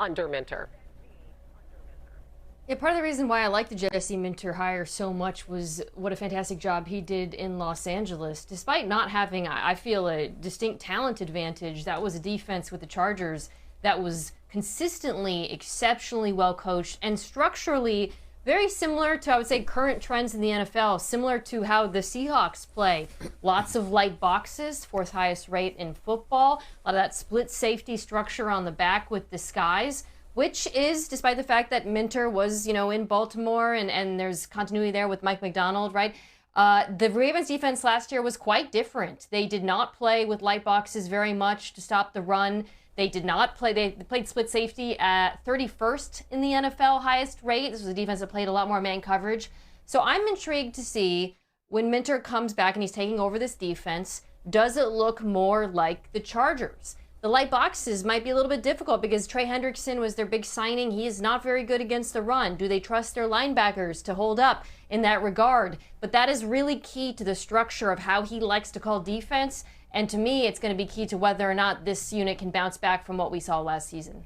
under Minter. Yeah, part of the reason why I like the Jesse Minter hire so much was what a fantastic job he did in Los Angeles. Despite not having, I feel, a distinct talent advantage, that was a defense with the Chargers that was consistently exceptionally well coached and structurally very similar to, I would say, current trends in the NFL, similar to how the Seahawks play. Lots of light boxes, fourth highest rate in football, a lot of that split safety structure on the back with disguise, which is, despite the fact that Minter was, in Baltimore and there's continuity there with Mike McDonald, right? The Ravens defense last year was quite different. They did not play with light boxes very much to stop the run. They did not play, they played split safety at 31st in the NFL highest rate. This was a defense that played a lot more man coverage. So I'm intrigued to see when Minter comes back and he's taking over this defense, does it look more like the Chargers? The light boxes might be a little bit difficult because Trey Hendrickson was their big signing. He is not very good against the run. Do they trust their linebackers to hold up in that regard? But that is really key to the structure of how he likes to call defense. And to me, it's going to be key to whether or not this unit can bounce back from what we saw last season.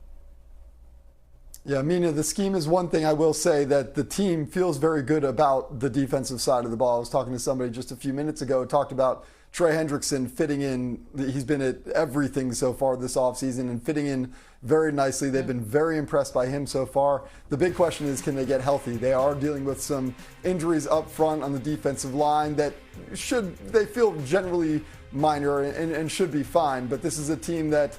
Yeah, Mina, the scheme is one thing. I will say that the team feels very good about the defensive side of the ball. I was talking to somebody just a few minutes ago, talked about Trey Hendrickson fitting in. He's been at everything so far this offseason and fitting in very nicely. They've been very impressed by him so far. The big question is, can they get healthy? They are dealing with some injuries up front on the defensive line that they feel generally minor and should be fine. But this is a team that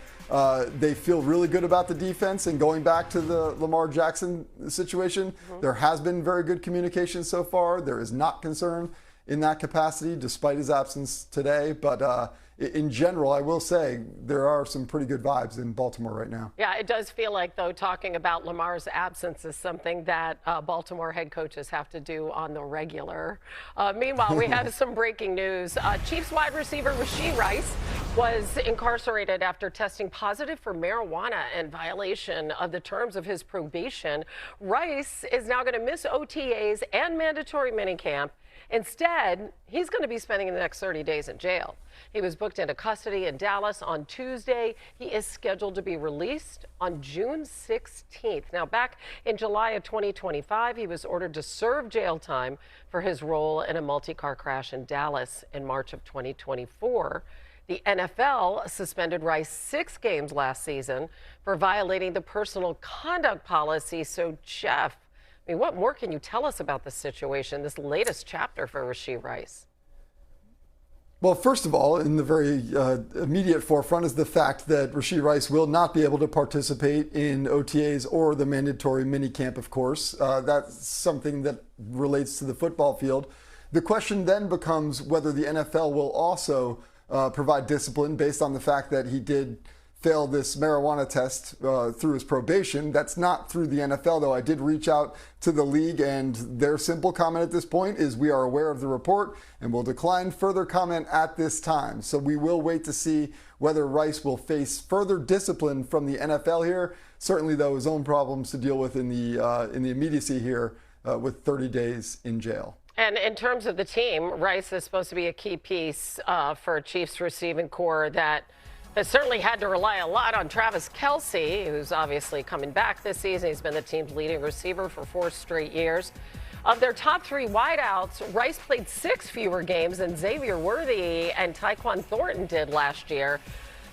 they feel really good about the defense. And going back to the Lamar Jackson situation, there has been very good communication so far. There is not concern in that capacity, despite his absence today. But in general, I will say there are some pretty good vibes in Baltimore right now. Yeah, it does feel like, though, talking about Lamar's absence is something that Baltimore head coaches have to do on the regular. Meanwhile, we have some breaking news. Chiefs wide receiver Rashee Rice was incarcerated after testing positive for marijuana in violation of the terms of his probation. Rice is now going to miss OTAs and mandatory minicamp. Instead, he's going to be spending the next 30 days in jail. He was booked into custody in Dallas on Tuesday. He is scheduled to be released on June 16th. Now, back in July of 2025, he was ordered to serve jail time for his role in a multi-car crash in Dallas in March of 2024. The NFL suspended Rice 6 games last season for violating the personal conduct policy. So, Jeff, I mean, what more can you tell us about this situation, this latest chapter for Rashee Rice? Well, first of all, in the very immediate forefront is the fact that Rashee Rice will not be able to participate in OTAs or the mandatory minicamp, of course. That's something that relates to the football field. The question then becomes whether the NFL will also provide discipline based on the fact that he did fail this marijuana test through his probation. That's not through the NFL, though. I did reach out to the league, and their simple comment at this point is, we are aware of the report and will decline further comment at this time. So we will wait to see whether Rice will face further discipline from the NFL here. Certainly, though, his own problems to deal with in the immediacy here with 30 days in jail. And in terms of the team, Rice is supposed to be a key piece for Chiefs receiving core that certainly had to rely a lot on Travis Kelce, who's obviously coming back this season. He's been the team's leading receiver for 4 straight years. Of their top 3 wideouts, Rice played 6 fewer games than Xavier Worthy and Tyquan Thornton did last year.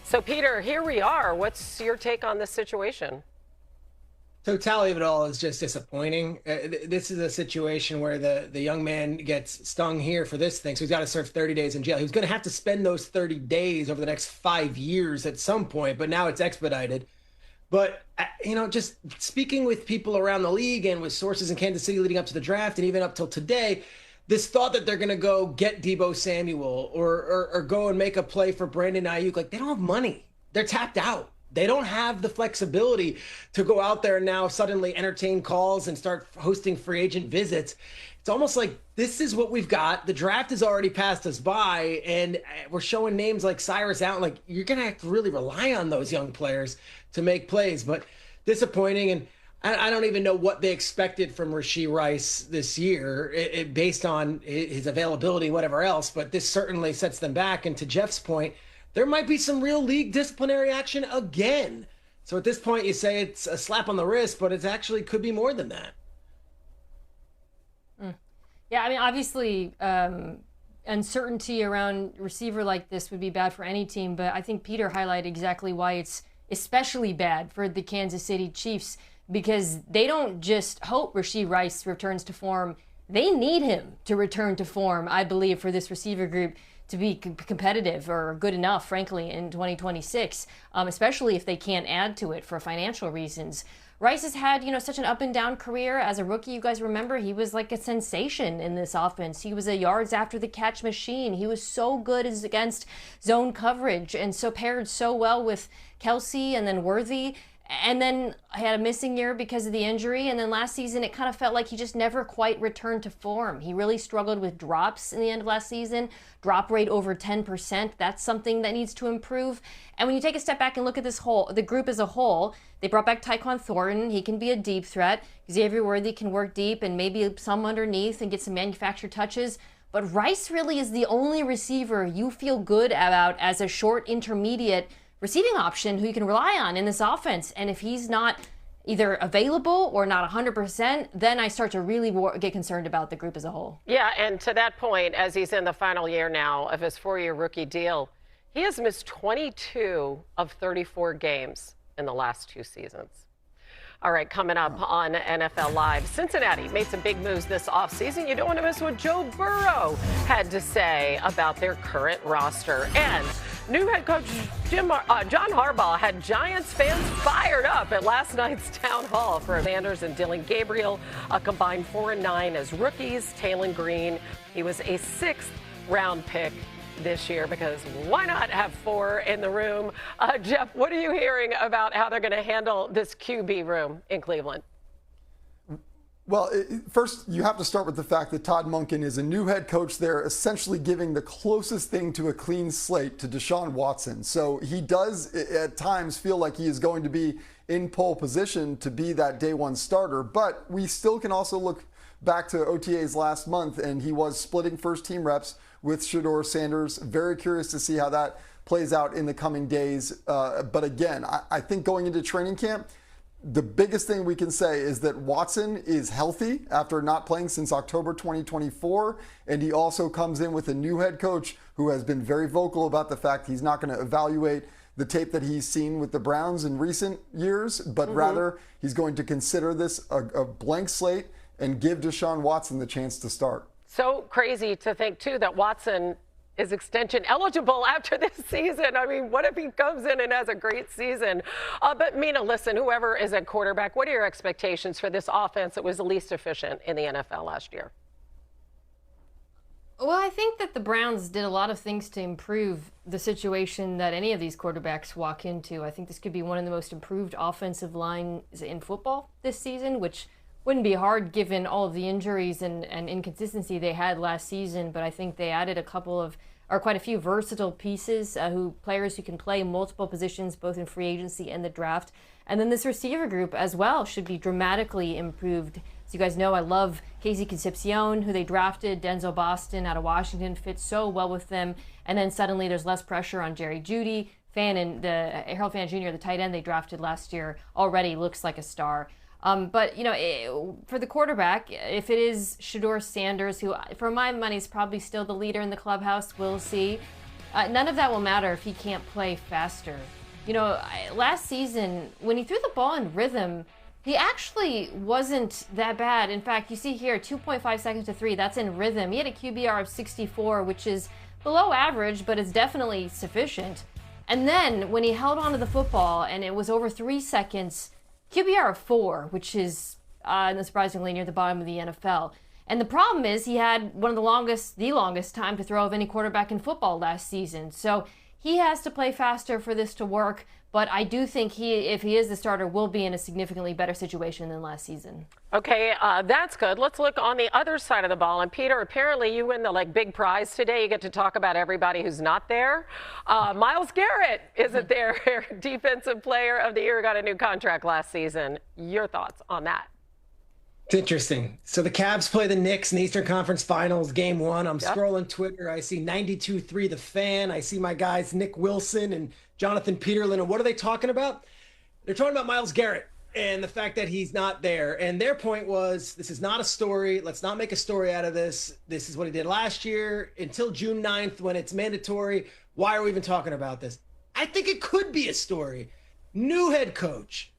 So, Peter, here we are. What's your take on this situation? Totality of it all is just disappointing. This is a situation where the young man gets stung here for this thing, so he's got to serve 30 days in jail. He was going to have to spend those 30 days over the next 5 years at some point, but now it's expedited. But, just speaking with people around the league and with sources in Kansas City leading up to the draft and even up till today, this thought that they're going to go get Deebo Samuel or go and make a play for Brandon Ayuk, like, they don't have money. They're tapped out. They don't have the flexibility to go out there and now suddenly entertain calls and start hosting free agent visits. It's almost like this is what we've got. The draft has already passed us by, and we're showing names like Cyrus Allen. Like, you're going to have to really rely on those young players to make plays. But disappointing, and I don't even know what they expected from Rashee Rice this year based on his availability, whatever else. But this certainly sets them back. And to Jeff's point, there might be some real league disciplinary action again So at this point, you say it's a slap on the wrist, but it actually could be more than that. Yeah, I mean, obviously, uncertainty around receiver like this would be bad for any team, but I think Peter highlighted exactly why it's especially bad for the Kansas City Chiefs, because they don't just hope Rashee Rice returns to form. They need him to return to form, I believe, for this receiver group to be competitive or good enough, frankly, in 2026, especially if they can't add to it for financial reasons. Rice has had, such an up and down career as a rookie. You guys remember he was like a sensation in this offense. He was a yards after the catch machine. He was so good against zone coverage and so paired so well with Kelsey and then Worthy. And then I had a missing year because of the injury. And then last season, it kind of felt like he just never quite returned to form. He really struggled with drops in the end of last season. Drop rate over 10%. That's something that needs to improve. And when you take a step back and look at the group as a whole, they brought back Tyquan Thornton. He can be a deep threat. Xavier Worthy can work deep and maybe some underneath and get some manufactured touches. But Rice really is the only receiver you feel good about as a short intermediate receiving option who you can rely on in this offense. And if he's not either available or not 100%, then I start to really get concerned about the group as a whole. Yeah, and to that point, as he's in the final year now of his 4-year rookie deal, he has missed 22 of 34 games in the last 2 seasons. All right, coming up on NFL Live, Cincinnati made some big moves this offseason. You don't want to miss what Joe Burrow had to say about their current roster. And new head coach John Harbaugh had Giants fans fired up at last night's town hall for Sanders and Dylan Gabriel, a combined 4-9 as rookies. Taylon Green, he was a 6th-round pick this year, because why not have 4 in the room? Jeff, what are you hearing about how they're going to handle this QB room in Cleveland? Well, first, you have to start with the fact that Todd Monken is a new head coach there, essentially giving the closest thing to a clean slate to Deshaun Watson. So he does at times feel like he is going to be in pole position to be that day one starter. But we still can also look back to OTAs last month, and he was splitting first team reps with Shedeur Sanders. Very curious to see how that plays out in the coming days. But again, I think going into training camp, the biggest thing we can say is that Watson is healthy after not playing since October 2024. And he also comes in with a new head coach who has been very vocal about the fact he's not going to evaluate the tape that he's seen with the Browns in recent years, but rather he's going to consider this a blank slate and give Deshaun Watson the chance to start. So crazy to think, too, that Watson is extension eligible after this season. I mean, what if he comes in and has a great season? But Mina, listen, whoever is at quarterback, what are your expectations for this offense that was the least efficient in the NFL last year? Well, I think that the Browns did a lot of things to improve the situation that any of these quarterbacks walk into. I think this could be one of the most improved offensive lines in football this season, which wouldn't be hard given all of the injuries and inconsistency they had last season. But I think they added quite a few versatile pieces, players who can play multiple positions, both in free agency and the draft. And then this receiver group as well should be dramatically improved. As you guys know, I love Casey Concepcion, who they drafted. Denzel Boston out of Washington fits so well with them. And then suddenly there's less pressure on Jerry Jeudy. Harold Fant Jr., the tight end they drafted last year, already looks like a star. But, for the quarterback, if it is Shedeur Sanders, who, for my money, is probably still the leader in the clubhouse, we'll see. None of that will matter if he can't play faster. Last season, when he threw the ball in rhythm, he actually wasn't that bad. In fact, you see here, 2.5 seconds to 3, that's in rhythm. He had a QBR of 64, which is below average, but it's definitely sufficient. And then when he held onto the football and it was over 3 seconds, QBR of 4, which is surprisingly near the bottom of the NFL. And the problem is he had the longest time to throw of any quarterback in football last season. So he has to play faster for this to work. But I do think if he is the starter, will be in a significantly better situation than last season. Okay, that's good. Let's look on the other side of the ball. And Peter, apparently you win the big prize today. You get to talk about everybody who's not there. Myles Garrett isn't there. Defensive Player of the Year, got a new contract last season. Your thoughts on that? It's interesting. So the Cavs play the Knicks in the Eastern Conference Finals, game 1. I'm scrolling Twitter. I see 92.3 The Fan. I see my guys Nick Wilson and Jonathan Peterlin. And what are they talking about? They're talking about Myles Garrett and the fact that he's not there. And their point was, this is not a story. Let's not make a story out of this. This is what he did last year until June 9th when it's mandatory. Why are we even talking about this? I think it could be a story. New head coach,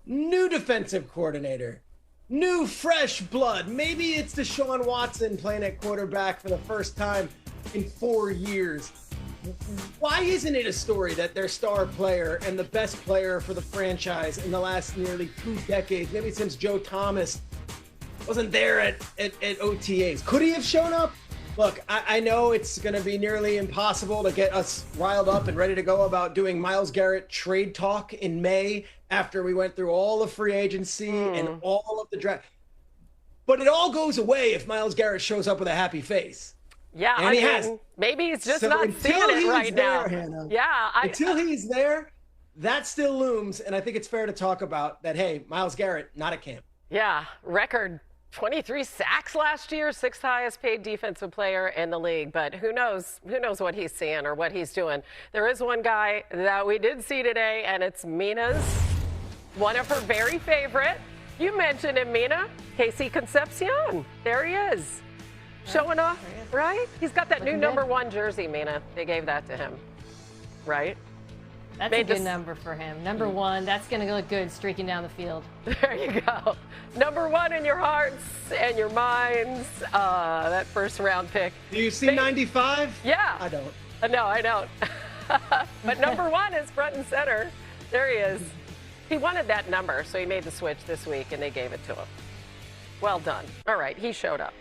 new defensive coordinator, new fresh blood. Maybe it's Deshaun Watson playing at quarterback for the first time in 4 years. Why isn't it a story that their star player and the best player for the franchise in the last nearly 2 decades, maybe since Joe Thomas, wasn't there at OTAs? Could he have shown up? Look, I know it's going to be nearly impossible to get us riled up and ready to go about doing Myles Garrett trade talk in May after we went through all the free agency and all of the draft. But it all goes away if Myles Garrett shows up with a happy face. Yeah, and he has. Maybe he's just not seeing it right now. Hannah, yeah, until he's there, that still looms, and I think it's fair to talk about that. Hey, Myles Garrett, not at camp. Yeah, record 23 sacks last year, 6th highest paid defensive player in the league. But who knows what he's seeing or what he's doing. There is one guy that we did see today, and it's Mina's, one of her very favorite. You mentioned him, Mina. Casey Concepcion. There he is. Showing off, right? He's got that new number 1 jersey, Mina. They gave that to him, right? That's a good number for him. Number 1, that's going to look good streaking down the field. There you go. Number 1 in your hearts and your minds. That first round pick. Do you see 95? Yeah. I don't. No, I don't. But number 1 is front and center. There he is. He wanted that number, so he made the switch this week, and they gave it to him. Well done. All right, he showed up.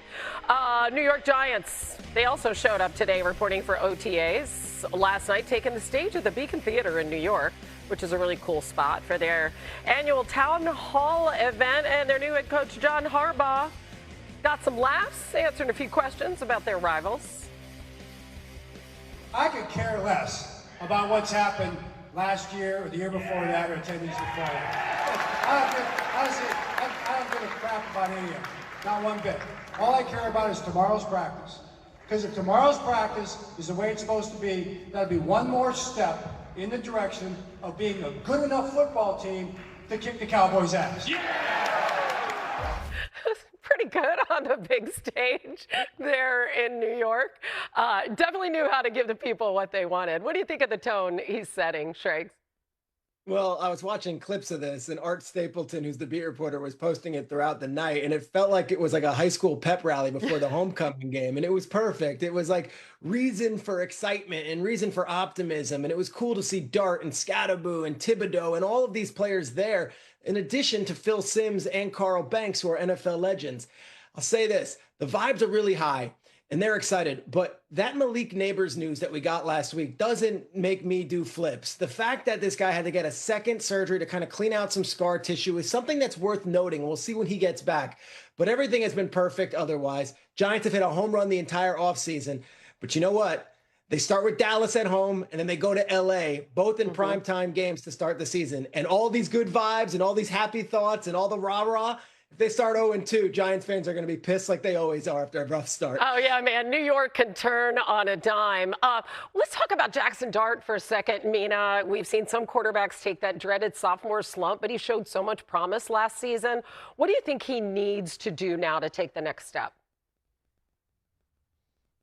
New York Giants, they also showed up today reporting for OTAs. Last night, taking the stage at the Beacon Theater in New York, which is a really cool spot for their annual town hall event. And their new head coach, John Harbaugh, got some laughs, answering a few questions about their rivals. I could care less about what's happened last year or the year before that or 10 years before that. Honestly, I don't give a crap about any of it. Not one bit. All I care about is tomorrow's practice. Because if tomorrow's practice is the way it's supposed to be, that'll be one more step in the direction of being a good enough football team to kick the Cowboys' ass. Yeah! Pretty good on the big stage there in New York. Definitely knew how to give the people what they wanted. What do you think of the tone he's setting, Shregs? Well, I was watching clips of this, and Art Stapleton, who's the beat reporter, was posting it throughout the night, and it felt like it was like a high school pep rally before the homecoming game, and it was perfect. It was like reason for excitement and reason for optimism, and it was cool to see Dart and Scatterboo and Thibodeau and all of these players there, in addition to Phil Simms and Carl Banks, who are NFL legends. I'll say this, the vibes are really high. And they're excited, but that Malik Neighbors news that we got last week doesn't make me do flips. The fact that this guy had to get a second surgery to kind of clean out some scar tissue is something that's worth noting. We'll see when he gets back. But everything has been perfect otherwise. Giants have hit a home run the entire offseason. But you know what? They start with Dallas at home, and then they go to LA, both in primetime games to start the season. And all these good vibes and all these happy thoughts and all the rah-rah, if they start 0-2, Giants fans are going to be pissed like they always are after a rough start. Oh, yeah, man. New York can turn on a dime. Let's talk about Jackson Dart for a second, Mina. We've seen some quarterbacks take that dreaded sophomore slump, but he showed so much promise last season. What do you think he needs to do now to take the next step?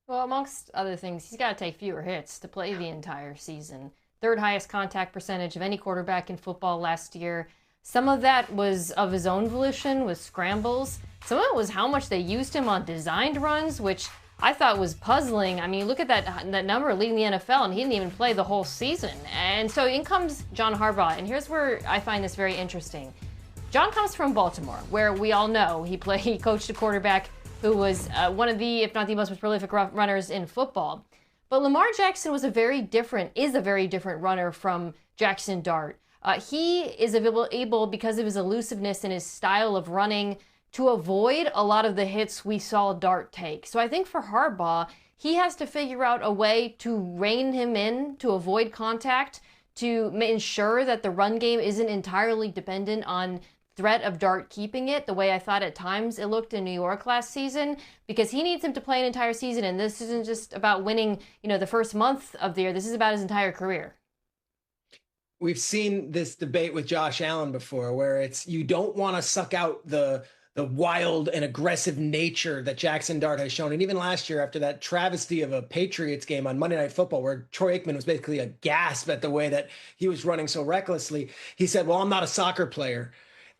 Well, amongst other things, he's got to take fewer hits to play the entire season. 3rd highest contact percentage of any quarterback in football last year. Some of that was of his own volition with scrambles. Some of it was how much they used him on designed runs, which I thought was puzzling. I mean, look at that number leading the NFL, and he didn't even play the whole season. And so in comes John Harbaugh, and here's where I find this very interesting. John comes from Baltimore, where we all know he coached a quarterback who was one of the, if not the most prolific runners in football. But Lamar Jackson is a very different runner from Jackson Dart. He is able, because of his elusiveness and his style of running, to avoid a lot of the hits we saw Dart take. So I think for Harbaugh, he has to figure out a way to rein him in, to avoid contact, to ensure that the run game isn't entirely dependent on threat of Dart keeping it, the way I thought at times it looked in New York last season, because he needs him to play an entire season, and this isn't just about winning, the first month of the year. This is about his entire career. we've seen this debate with Josh Allen before, where it's you don't want to suck out the wild and aggressive nature that Jackson Dart has shown. And even last year, after that travesty of a Patriots game on Monday Night Football, where Troy Aikman was basically aghast at the way that he was running so recklessly, he said, well, I'm not a soccer player.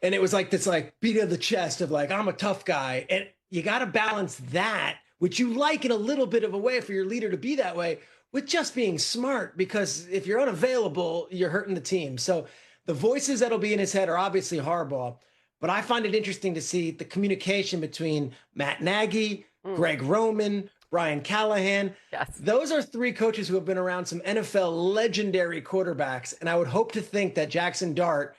And it was like this beat of the chest of I'm a tough guy. And you got to balance that, which you like in a little bit of a way for your leader to be that way, with just being smart, because if you're unavailable, you're hurting the team. So the voices that'll be in his head are obviously Harbaugh, but I find it interesting to see the communication between Matt Nagy, Greg Roman, Brian Callahan. Yes. Those are three coaches who have been around some NFL legendary quarterbacks. And I would hope to think that Jackson Dart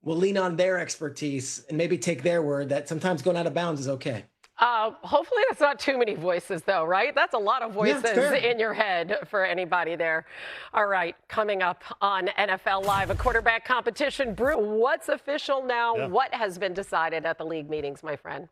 will lean on their expertise and maybe take their word that sometimes going out of bounds is okay. Hopefully that's not too many voices, though, right? That's a lot of voices in your head for anybody there. All right, coming up on NFL Live, a quarterback competition brew. What's official now? Yeah. What has been decided at the league meetings, my friend?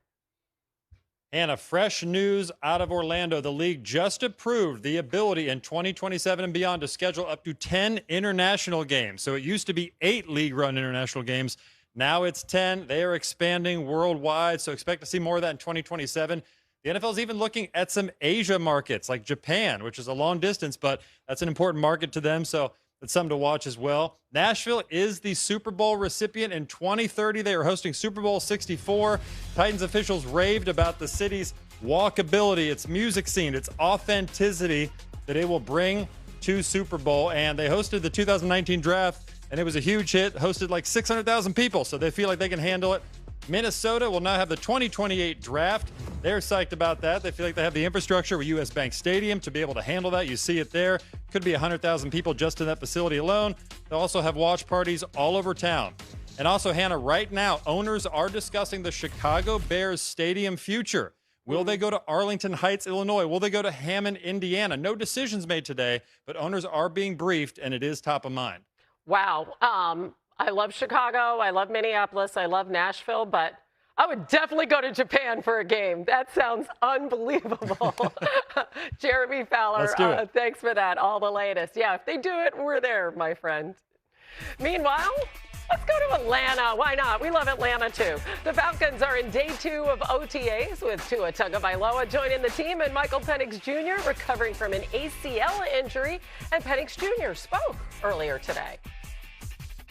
Hannah, fresh news out of Orlando. The league just approved the ability in 2027 and beyond to schedule up to 10 international games. So it used to be 8 league-run international games. Now it's 10. They are expanding worldwide, so expect to see more of that in 2027. The NFL is even looking at some Asia markets like Japan, which is a long distance, but that's an important market to them, so it's something to watch as well. Nashville is the Super Bowl recipient in 2030. They are hosting Super Bowl 64. Titans officials raved about the city's walkability, its music scene, its authenticity that it will bring to Super Bowl, and they hosted the 2019 draft. And it was a huge hit, hosted like 600,000 people, so they feel like they can handle it. Minnesota will now have the 2028 draft. They're psyched about that. They feel like they have the infrastructure with US Bank Stadium to be able to handle that. You see it there. Could be 100,000 people just in that facility alone. They'll also have watch parties all over town. And also, Hannah, right now, owners are discussing the Chicago Bears stadium future. Will they go to Arlington Heights, Illinois? Will they go to Hammond, Indiana? No decisions made today, but owners are being briefed, and it is top of mind. Wow. I love Chicago. I love Minneapolis. I love Nashville, but I would definitely go to Japan for a game. That sounds unbelievable. Jeremy Fowler, thanks for that. All the latest. Yeah, if they do it, we're there, my friend. Meanwhile, let's go to Atlanta. Why not? We love Atlanta, too. The Falcons are in day 2 of OTAs with Tua Tagovailoa joining the team and Michael Penix Jr. recovering from an ACL injury. And Penix Jr. spoke earlier today.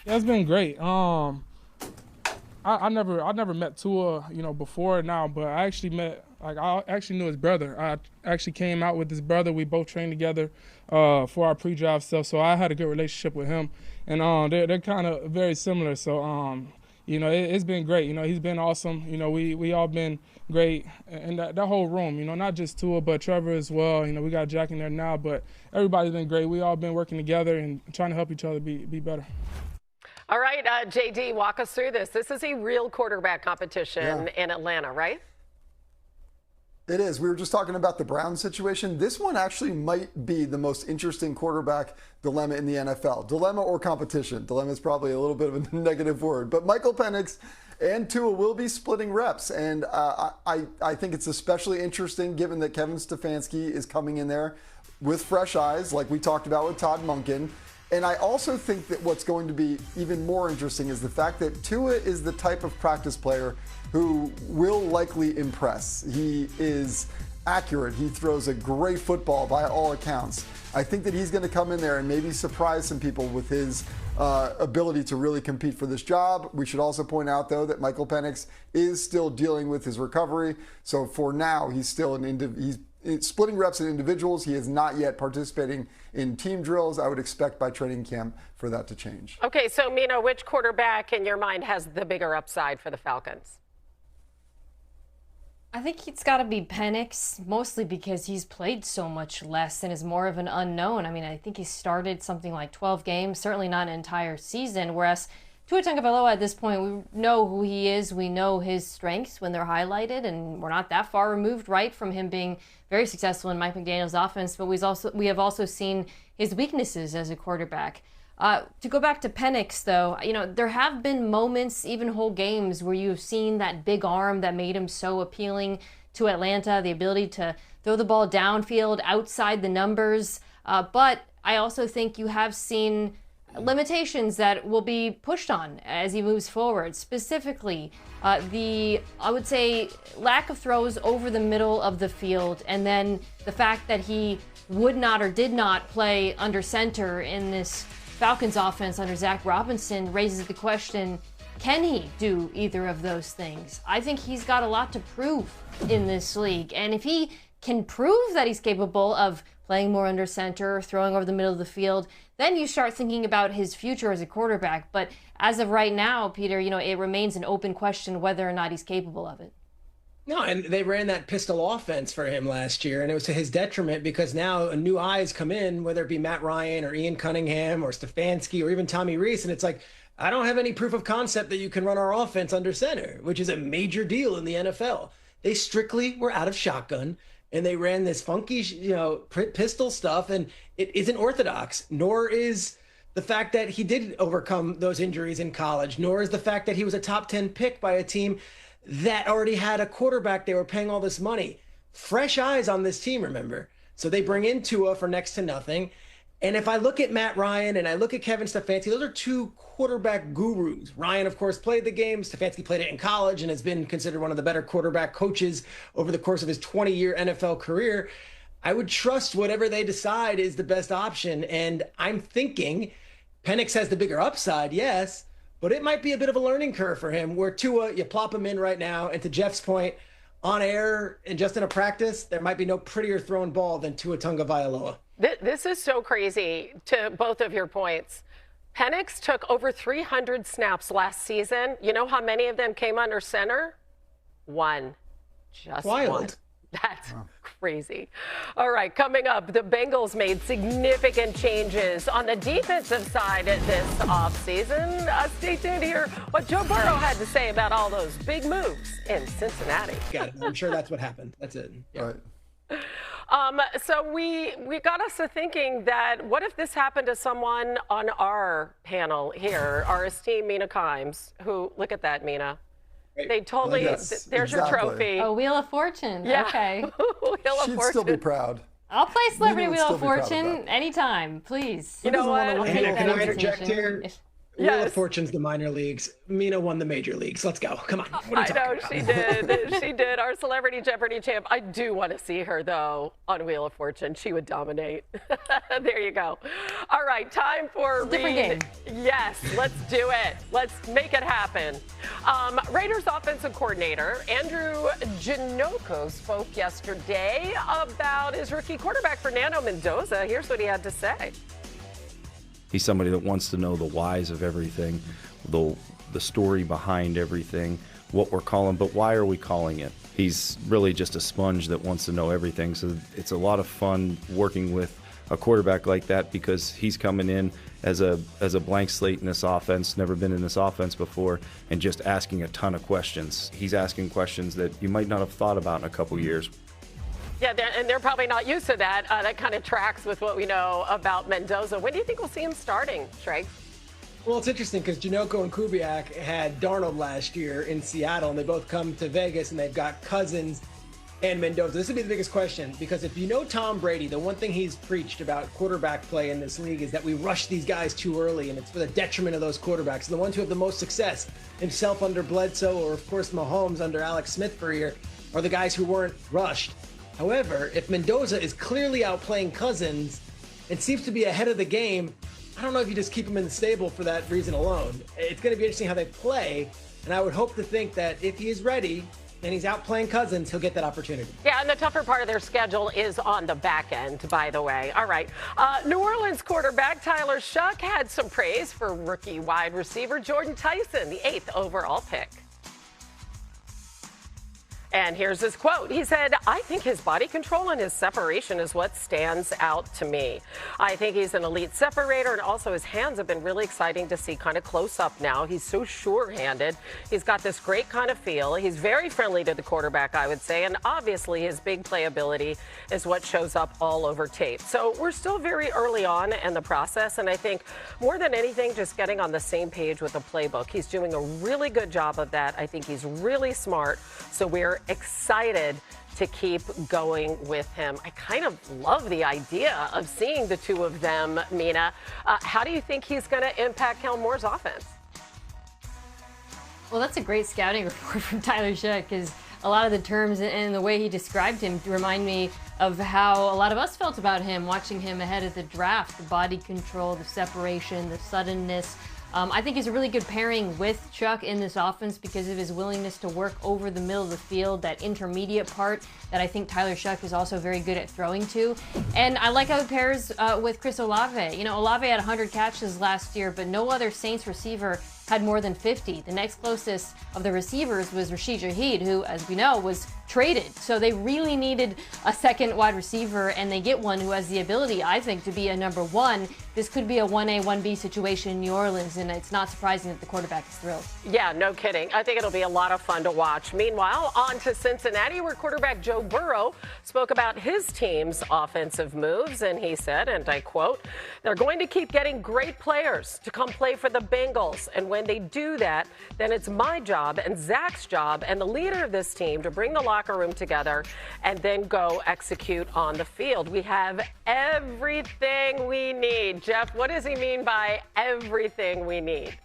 Yeah, it's been great. I never met Tua, before now, but I actually knew his brother. I actually came out with his brother. We both trained together for our pre-draft stuff, so I had a good relationship with him. And they're kind of very similar. So it's been great. He's been awesome. We all been great, and that whole room. Not just Tua, but Trevor as well. We got Jack in there now, but everybody's been great. We all been working together and trying to help each other be better. All right, JD, walk us through this. This is a real quarterback competition in Atlanta, right? It is. We were just talking about the Browns situation. This one actually might be the most interesting quarterback dilemma in the NFL. Dilemma or competition. Dilemma is probably a little bit of a negative word. But Michael Penix and Tua will be splitting reps. And I think it's especially interesting given that Kevin Stefanski is coming in there with fresh eyes, like we talked about with Todd Monken. And I also think that what's going to be even more interesting is the fact that Tua is the type of practice player who will likely impress. He is accurate. He throws a great football by all accounts. I think that he's going to come in there and maybe surprise some people with his ability to really compete for this job. We should also point out, though, that Michael Penix is still dealing with his recovery. So for now, he's still he's splitting reps in individuals. He is not yet participating in team drills. I would expect by training camp for that to change. Okay, so Mina, which quarterback in your mind has the bigger upside for the Falcons? I think it's got to be Penix, mostly because he's played so much less and is more of an unknown. I mean, I think he started something like 12 games, certainly not an entire season, whereas Tua Tagovailoa at this point, we know who he is. We know his strengths when they're highlighted, and we're not that far removed, right, from him being very successful in Mike McDaniel's offense. But we have also seen his weaknesses as a quarterback. To go back to Penix, though, there have been moments, even whole games, where you've seen that big arm that made him so appealing to Atlanta, the ability to throw the ball downfield, outside the numbers. But I also think you have seen limitations that will be pushed on as he moves forward. Specifically, I would say, lack of throws over the middle of the field, and then the fact that he would not or did not play under center in this Falcons offense under Zach Robinson raises the question, can he do either of those things? I think he's got a lot to prove in this league, and if he can prove that he's capable of playing more under center, throwing over the middle of the field, then you start thinking about his future as a quarterback. But as of right now, Peter, it remains an open question whether or not he's capable of it. No, and they ran that pistol offense for him last year, and it was to his detriment because now new eyes come in, whether it be Matt Ryan or Ian Cunningham or Stefanski or even Tommy Rees, and it's like, I don't have any proof of concept that you can run our offense under center, which is a major deal in the NFL. They strictly were out of shotgun, and they ran this funky, pistol stuff, and it isn't orthodox, nor is the fact that he did overcome those injuries in college, nor is the fact that he was a top 10 pick by a team that already had a quarterback they were paying all this money. Fresh eyes on this team, remember? So they bring in Tua for next to nothing. And if I look at Matt Ryan and I look at Kevin Stefanski, those are two quarterback gurus. Ryan, of course, played the game. Stefanski played it in college and has been considered one of the better quarterback coaches over the course of his 20-year NFL career. I would trust whatever they decide is the best option. And I'm thinking Penix has the bigger upside, yes, but it might be a bit of a learning curve for him where Tua, you plop him in right now. And to Jeff's point, on air and just in a practice, there might be no prettier thrown ball than Tua Tagovailoa. This is so crazy to both of your points. Penix took over 300 snaps last season. You know how many of them came under center? One. Just Wild. one. That's crazy. All right, coming up, the Bengals made significant changes on the defensive side this offseason. Stay tuned to hear what Joe Burrow had to say about all those big moves in Cincinnati. Got it. I'm sure that's what happened. That's it. Yeah. Right. So we got us to thinking that what if this happened to someone on our panel here, our esteemed Mina Kimes, who, look at that, Mina. They totally, Yes, there's your exactly. trophy. Oh, Wheel of Fortune. Yeah. Okay. Wheel of She'd Fortune. still be proud. I'll play Celebrity would Wheel still of be proud of Fortune that. anytime, please. You know what? I'll Hey, take can that I interject invitation. here? Wheel of Fortune's the minor leagues. Mina won the major leagues. Let's go. Come on. What are you I know, talking about? she did. She did. Our Celebrity Jeopardy champ. I do want to see her, though, on Wheel of Fortune. She would dominate. There you go. All right, time for Different game. Yes, let's do it. Let's make it happen. Raiders offensive coordinator Andrew Janocko spoke yesterday about his rookie quarterback, Fernando Mendoza. Here's what he had to say. He's somebody that wants to know the whys of everything, the story behind everything, what we're calling, but why are we calling it? He's really just a sponge that wants to know everything. So it's a lot of fun working with a quarterback like that because he's coming in as a blank slate in this offense, never been in this offense before, and just asking a ton of questions. He's asking questions that you might not have thought about in a couple years. Yeah, they're probably not used to that. That kind of tracks with what we know about Mendoza. When do you think we'll see him starting, Shrek? Well, it's interesting because Janocko and Kubiak had Darnold last year in Seattle, and they both come to Vegas, and they've got Cousins and Mendoza. This would be the biggest question because if you know Tom Brady, the one thing he's preached about quarterback play in this league is that we rush these guys too early, and it's for the detriment of those quarterbacks. The ones who have the most success, himself under Bledsoe or, of course, Mahomes under Alex Smith for a year, are the guys who weren't rushed. However, if Mendoza is clearly outplaying Cousins and seems to be ahead of the game, I don't know if you just keep him in the stable for that reason alone. It's going to be interesting how they play, and I would hope to think that if he is ready and he's outplaying Cousins, he'll get that opportunity. Yeah, and the tougher part of their schedule is on the back end, by the way. All right. New Orleans quarterback Tyler Shuck had some praise for rookie wide receiver Jordan Tyson, the 8th overall pick. And here's his quote. He said, "I think his body control and his separation is what stands out to me. I think he's an elite separator, and also his hands have been really exciting to see kind of close up now. He's so sure-handed. He's got this great kind of feel. He's very friendly to the quarterback, I would say, and obviously his big playability is what shows up all over tape." So we're still very early on in the process, and I think more than anything, just getting on the same page with the playbook. He's doing a really good job of that. I think he's really smart, so we're excited to keep going with him. I kind of love the idea of seeing the two of them, Mina. How do you think he's going to impact Kellen Moore's offense? Well, that's a great scouting report from Tyler Shuck, because a lot of the terms and the way he described him remind me of how a lot of us felt about him watching him ahead of the draft. The body control, the separation, the suddenness. I think he's a really good pairing with Chuck in this offense because of his willingness to work over the middle of the field, that intermediate part that I think Tyler Shuck is also very good at throwing to. And I like how it pairs with Chris Olave. You know, Olave had 100 catches last year, but no other Saints receiver had more than 50. The next closest of the receivers was Rashee Rice, who, as we know, was traded. So they really needed a second wide receiver, and they get one who has the ability, I think, to be a number one. This could be a 1A, 1B situation in New Orleans, and it's not surprising that the quarterback is thrilled. Yeah, no kidding. I think it'll be a lot of fun to watch. Meanwhile, on to Cincinnati, where quarterback Joe Burrow spoke about his team's offensive moves, and he said, and I quote, "They're going to keep getting great players to come play for the Bengals, and when they do that, then it's my job and Zach's job and the leader of this team to bring the locker room together and then go execute on the field. We have everything we need." Jeff, what does he mean by everything we need?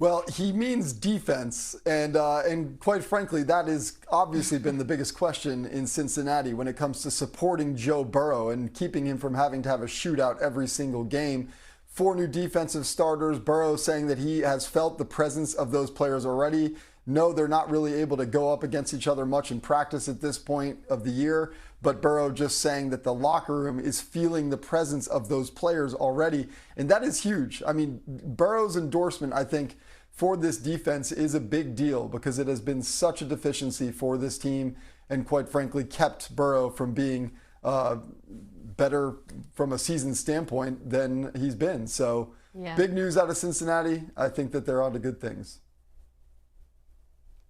Well, he means defense, and quite frankly, that has obviously been the biggest question in Cincinnati when it comes to supporting Joe Burrow and keeping him from having to have a shootout every single game. 4 new defensive starters. Burrow saying that he has felt the presence of those players already. No, they're not really able to go up against each other much in practice at this point of the year, but Burrow just saying that the locker room is feeling the presence of those players already, and that is huge. I mean, Burrow's endorsement, I think, for this defense is a big deal because it has been such a deficiency for this team and, quite frankly, kept Burrow from being better from a season standpoint than he's been. So big news out of Cincinnati. I think that they're on to good things.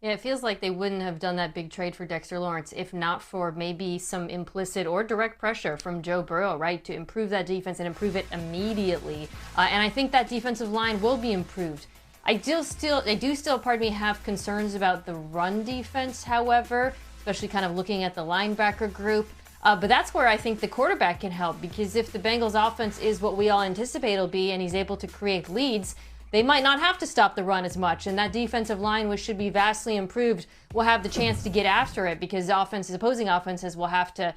Yeah, it feels like they wouldn't have done that big trade for Dexter Lawrence if not for maybe some implicit or direct pressure from Joe Burrow, right, to improve that defense and improve it immediately. And I think that defensive line will be improved. I do still, pardon me, have concerns about the run defense, however, especially kind of looking at the linebacker group. But that's where I think the quarterback can help, because if the Bengals offense is what we all anticipate it'll be and he's able to create leads, they might not have to stop the run as much, and that defensive line, which should be vastly improved, will have the chance to get after it because opposing offenses will have to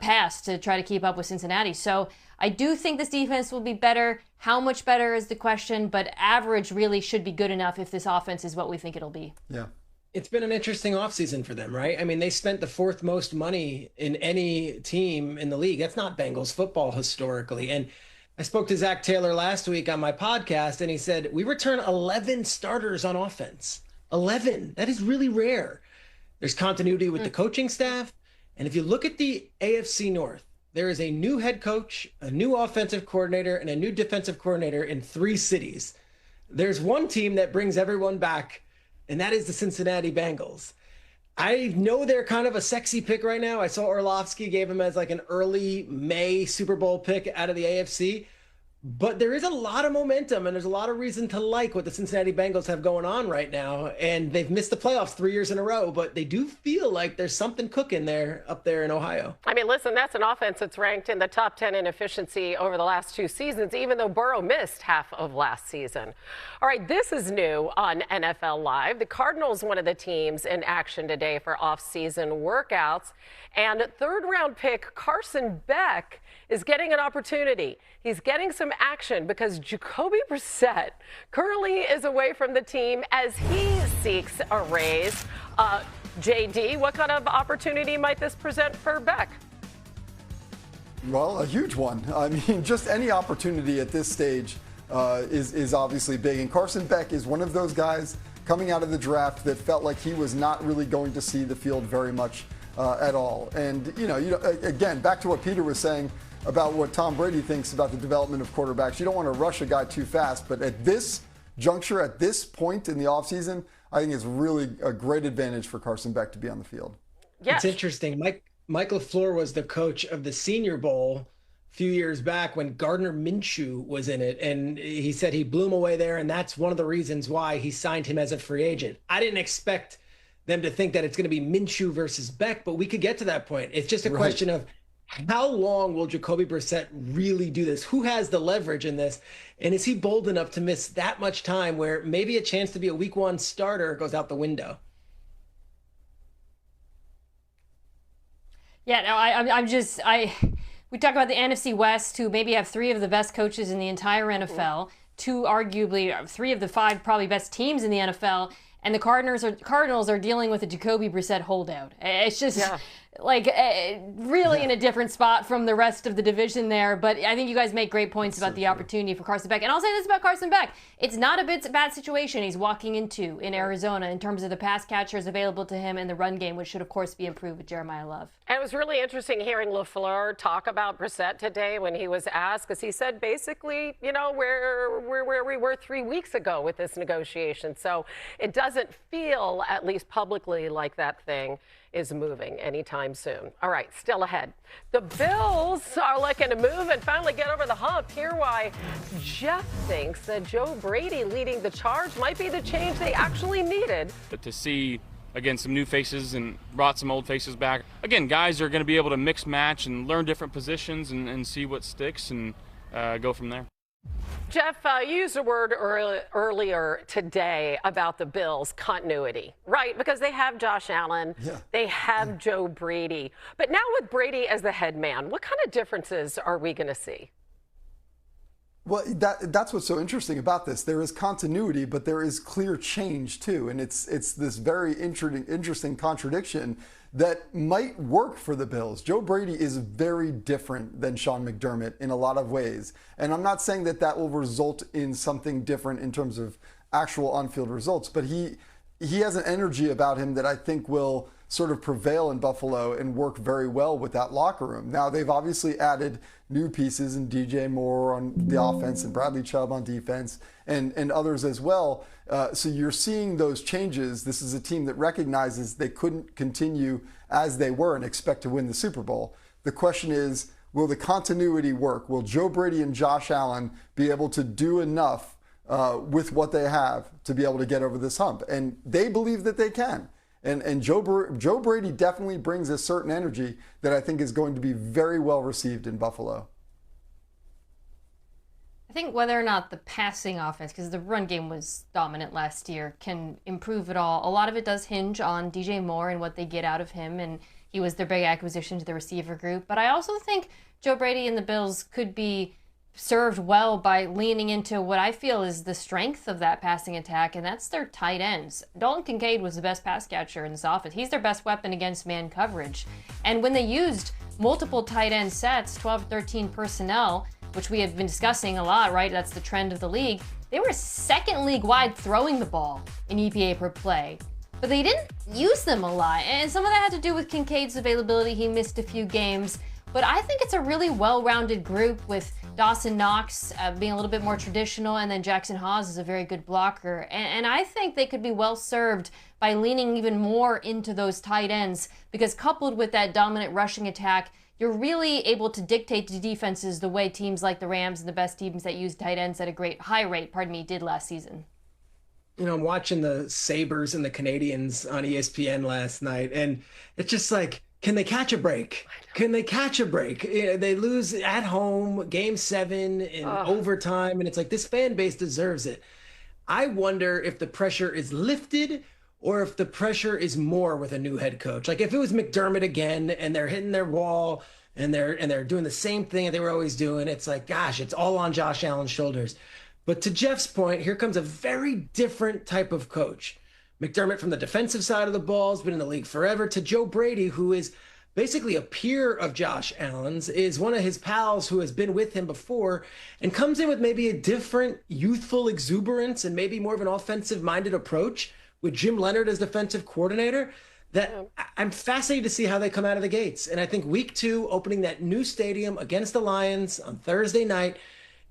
pass to try to keep up with Cincinnati. So I do think this defense will be better. How much better is the question, but average really should be good enough if this offense is what we think it'll be. Yeah. It's been an interesting offseason for them, right? I mean, they spent the 4th most money in any team in the league. That's not Bengals football historically. And I spoke to Zach Taylor last week on my podcast, and he said, we return 11 starters on offense. 11. That is really rare. There's continuity with the coaching staff. And if you look at the AFC North, there is a new head coach, a new offensive coordinator, and a new defensive coordinator in 3 cities. There's one team that brings everyone back, and that is the Cincinnati Bengals. I know they're kind of a sexy pick right now. I saw Orlovsky gave him as like an early May Super Bowl pick out of the AFC. But there is a lot of momentum, and there's a lot of reason to like what the Cincinnati Bengals have going on right now. And they've missed the playoffs 3 years in a row, but they do feel like there's something cooking there up there in Ohio. I mean, listen, that's an offense that's ranked in the top 10 in efficiency over the last 2 seasons, even though Burrow missed half of last season. All right, this is new on NFL Live. The Cardinals, one of the teams in action today for off-season workouts. And 3rd-round pick Carson Beck is getting an opportunity. He's getting some action because Jacoby Brissett currently is away from the team as he seeks a raise. JD, what kind of opportunity might this present for Beck? Well, a huge one. I mean, just any opportunity at this stage is obviously big. And Carson Beck is one of those guys coming out of the draft that felt like he was not really going to see the field very much at all. And, again, back to what Peter was saying about what Tom Brady thinks about the development of quarterbacks. You don't want to rush a guy too fast, but at this juncture, at this point in the offseason, I think it's really a great advantage for Carson Beck to be on the field. Yes. It's interesting. Mike LaFleur was the coach of the Senior Bowl a few years back when Gardner Minshew was in it, and he said he blew him away there, and that's one of the reasons why he signed him as a free agent. I didn't expect them to think that it's going to be Minshew versus Beck, but we could get to that point. It's just a question of how long will Jacoby Brissett really do this? Who has the leverage in this? And is he bold enough to miss that much time where maybe a chance to be a week 1 starter goes out the window? Yeah, no, we talk about the NFC West, who maybe have 3 of the best coaches in the entire NFL, 2 arguably 3 of the 5 probably best teams in the NFL, and the Cardinals are dealing with a Jacoby Brissett holdout. It's just really in a different spot from the rest of the division there. But I think you guys make great points about the opportunity for Carson Beck. And I'll say this about Carson Beck. It's not a bad situation he's walking into in Arizona in terms of the pass catchers available to him in the run game, which should, of course, be improved with Jeremiah Love. And it was really interesting hearing LaFleur talk about Brissett today when he was asked, because he said basically, where we were 3 weeks ago with this negotiation. So it doesn't feel, at least publicly, like that thing is moving anytime soon. All right, still ahead. The Bills are looking to move and finally get over the hump. Hear why Jeff thinks that Joe Brady leading the charge might be the change they actually needed. But to see, again, some new faces and brought some old faces back. Again, guys are going to be able to mix match and learn different positions and see what sticks and go from there. Jeff, you used a word earlier today about the Bills' continuity, right? Because they have Josh Allen, they have Joe Brady. But now with Brady as the head man, what kind of differences are we going to see? Well, that's what's so interesting about this. There is continuity, but there is clear change too. And it's this very interesting contradiction that might work for the Bills. Joe Brady is very different than Sean McDermott in a lot of ways. And I'm not saying that will result in something different in terms of actual on-field results, but he has an energy about him that I think will sort of prevail in Buffalo and work very well with that locker room. Now, they've obviously added new pieces in DJ Moore on the offense and Bradley Chubb on defense and others as well. So you're seeing those changes. This is a team that recognizes they couldn't continue as they were and expect to win the Super Bowl. The question is, will the continuity work? Will Joe Brady and Josh Allen be able to do enough with what they have to be able to get over this hump? And they believe that they can. And Joe Brady definitely brings a certain energy that I think is going to be very well received in Buffalo. I think whether or not the passing offense, because the run game was dominant last year, can improve at all. A lot of it does hinge on DJ Moore and what they get out of him, and he was their big acquisition to the receiver group. But I also think Joe Brady and the Bills could be served well by leaning into what I feel is the strength of that passing attack, and that's their tight ends. Dalton Kincaid was the best pass catcher in this offense. He's their best weapon against man coverage. And when they used multiple tight end sets, 12 13 personnel, which we have been discussing a lot, right? That's the trend of the league. They were second league-wide throwing the ball in EPA per play. But they didn't use them a lot. And some of that had to do with Kincaid's availability. He missed a few games. But I think it's a really well-rounded group with Dawson Knox being a little bit more traditional, and then Jackson Hawes is a very good blocker. And I think they could be well served by leaning even more into those tight ends, because coupled with that dominant rushing attack, you're really able to dictate to defenses the way teams like the Rams and the best teams that use tight ends at a great high rate, did last season. I'm watching the Sabres and the Canadians on ESPN last night, and it's just like, can they catch a break? Can they catch a break? They lose at home, game 7 in overtime, and it's like, this fan base deserves it. I wonder if the pressure is lifted or if the pressure is more with a new head coach. Like if it was McDermott again and they're hitting their wall and they're doing the same thing that they were always doing, it's like, gosh, it's all on Josh Allen's shoulders. But to Jeff's point, here comes a very different type of coach. McDermott from the defensive side of the ball has been in the league forever, to Joe Brady, who is basically a peer of Josh Allen's, is one of his pals who has been with him before, and comes in with maybe a different youthful exuberance and maybe more of an offensive-minded approach with Jim Leonard as defensive coordinator. That I'm fascinated to see how they come out of the gates. And I think week 2, opening that new stadium against the Lions on Thursday night,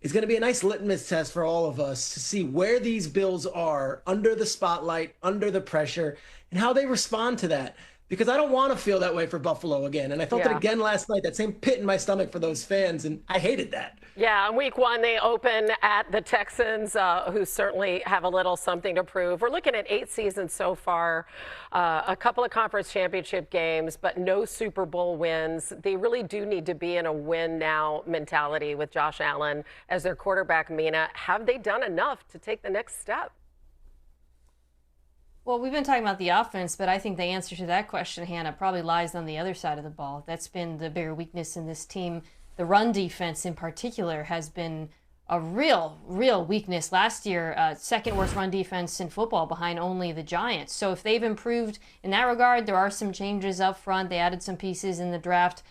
is going to be a nice litmus test for all of us to see where these Bills are under the spotlight, under the pressure, and how they respond to that. because I don't want to feel that way for Buffalo again. And I felt it again last night, that same pit in my stomach for those fans, and I hated that. Yeah, in week 1, they open at the Texans, who certainly have a little something to prove. We're looking at 8 seasons so far, a couple of conference championship games, but no Super Bowl wins. They really do need to be in a win-now mentality with Josh Allen as their quarterback, Mina. Have they done enough to take the next step? Well, we've been talking about the offense, but I think the answer to that question, Hannah, probably lies on the other side of the ball. That's been the bigger weakness in this team. The run defense in particular has been a real weakness. Last year, second worst run defense in football behind only the Giants. So if they've improved in that regard, there are some changes up front. They added some pieces in the draft.